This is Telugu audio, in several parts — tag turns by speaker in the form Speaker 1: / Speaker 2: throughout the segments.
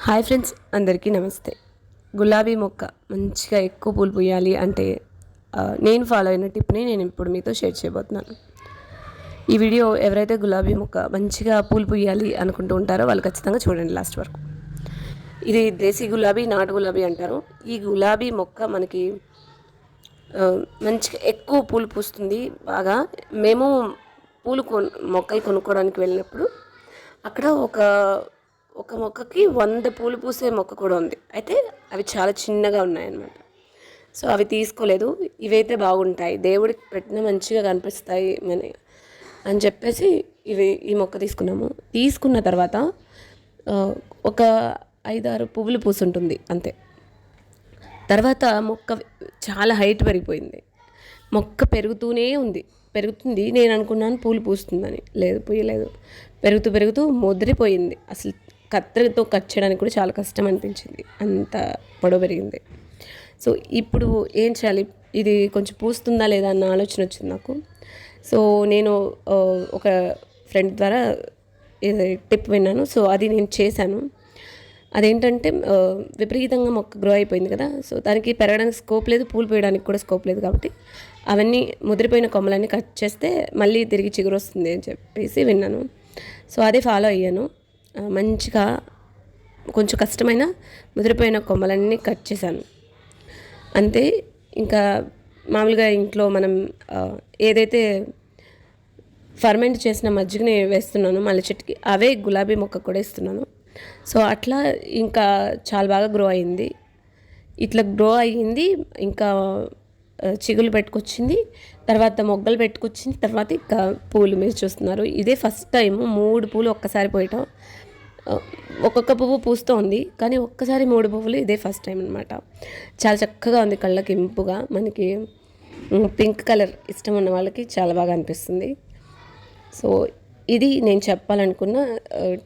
Speaker 1: హాయ్ ఫ్రెండ్స్, అందరికీ నమస్తే. గులాబీ మొక్క మంచిగా ఎక్కువ పూలు పూయాలి అంటే నేను ఫాలో అయిన టిప్ని నేను ఇప్పుడు మీతో షేర్ చేయబోతున్నాను. ఈ వీడియో ఎవరైతే గులాబీ మొక్క మంచిగా పూలు పూయాలి అనుకుంటూ ఉంటారో వాళ్ళు ఖచ్చితంగా చూడండి లాస్ట్ వరకు. ఇది దేశీ గులాబీ, నాటు గులాబీ అంటారు. ఈ గులాబీ మొక్క మనకి మంచిగా ఎక్కువ పూలు పూస్తుంది బాగా. మేము మొక్కలు కొనుక్కోవడానికి వెళ్ళినప్పుడు అక్కడ ఒక మొక్కకి 100 పూలు పూసే మొక్క కూడా ఉంది. అయితే అవి చాలా చిన్నగా ఉన్నాయన్నమాట. సో అవి తీసుకోలేదు. ఇవైతే బాగుంటాయి, దేవుడికి పెట్టిన మంచిగా కనిపిస్తాయి అని చెప్పేసి ఈ మొక్క తీసుకున్నాము. తీసుకున్న తర్వాత ఒక 5-6 పువ్వులు పూసుంటుంది అంతే. తర్వాత మొక్క చాలా హైట్ పెరిగిపోయింది. మొక్క పెరుగుతుంది. నేను అనుకున్నాను పూలు పూస్తుందని. లేదు, పూయలేదు. పెరుగుతూ ముదిరిపోయింది. అసలు కత్తెరతో కట్ చేయడానికి కూడా చాలా కష్టం అనిపించింది, అంత పొడవు పెరిగింది. సో ఇప్పుడు ఏం చేయాలి, ఇది కొంచెం పూస్తుందా లేదా అన్న ఆలోచన వచ్చింది నాకు. సో నేను ఒక ఫ్రెండ్ ద్వారా ఇది టిప్ విన్నాను. సో అది నేను చేశాను. అదేంటంటే విపరీతంగా మొక్క గ్రో అయిపోయింది కదా. సో దానికి పెరగడానికి స్కోప్ లేదు, పూలు పోయడానికి కూడా స్కోప్ లేదు. కాబట్టి అవన్నీ ముదిరిపోయిన కొమ్మలన్నీ కట్ చేస్తే మళ్ళీ తిరిగి చిగురు వస్తుంది అని చెప్పేసి విన్నాను. సో అదే ఫాలో అయ్యాను. మంచిగా కొంచెం కష్టమైన ముదిరిపోయిన కొమ్మలన్నీ కట్ చేశాను అంతే. ఇంకా మామూలుగా ఇంట్లో మనం ఏదైతే ఫర్మెంట్ చేసిన మజ్జిగని వేస్తున్నాను మల్లె చెట్టుకి, అవే గులాబీ మొక్క కూడా ఇస్తున్నాను. సో అట్లా ఇంకా చాలా బాగా గ్రో అయింది. ఇట్లా గ్రో అయ్యింది. ఇంకా చిగులు పెట్టుకొచ్చింది, తర్వాత మొగ్గలు పెట్టుకొచ్చింది, తర్వాత ఇంకా పూలు మీరు చూస్తున్నారు. ఇదే ఫస్ట్ టైం 3 పూలు ఒక్కసారి పోయటం. ఒక్కొక్క పువ్వు పూస్తోంది కానీ ఒక్కసారి 3 పువ్వులు ఇదే ఫస్ట్ టైం అనమాట. చాలా చక్కగా ఉంది, కళ్ళకి ఇంపుగా. మనకి పింక్ కలర్ ఇష్టం ఉన్న వాళ్ళకి చాలా బాగా అనిపిస్తుంది. సో ఇది నేను చెప్పాలనుకున్న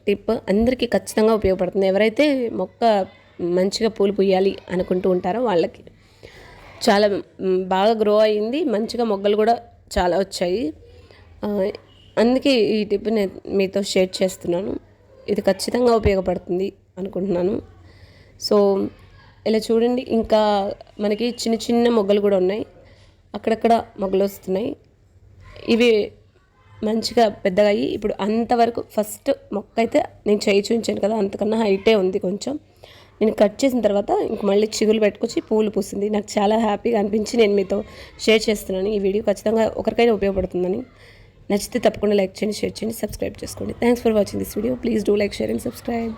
Speaker 1: టిప్. అందరికీ ఖచ్చితంగా ఉపయోగపడుతుంది. ఎవరైతే మొక్క మంచిగా పూలు పూయాలి అనుకుంటూ ఉంటారో వాళ్ళకి. చాలా బాగా గ్రో అయ్యింది, మంచిగా మొగ్గలు కూడా చాలా వచ్చాయి. అందుకే ఈ టిప్ నేను మీతో షేర్ చేస్తున్నాను. ఇది ఖచ్చితంగా ఉపయోగపడుతుంది అనుకుంటున్నాను. సో ఇలా చూడండి, ఇంకా మనకి చిన్న చిన్న మొగ్గలు కూడా ఉన్నాయి, అక్కడక్కడ మొగ్గలు వస్తున్నాయి. ఇవి మంచిగా పెద్దగా అయ్యి ఇప్పుడు అంతవరకు ఫస్ట్ మొక్క అయితే నేను చేయి చూపించాను కదా, అంతకన్నా హైటే ఉంది కొంచెం. నేను కట్ చేసిన తర్వాత ఇంక మళ్ళీ చిగులు పెట్టుకొచ్చి పూలు పూసింది. నాకు చాలా హ్యాపీగా అనిపించి నేను మీతో షేర్ చేస్తున్నాను. ఈ వీడియో ఖచ్చితంగా ఒకరికైనా ఉపయోగపడుతుందని. నచ్చితే తప్పకుండా లైక్ చేయండి, షేర్ చేయండి, సబ్స్క్రైబ్ చేసుకోండి. Thanks for watching this video. Please do like, share and subscribe.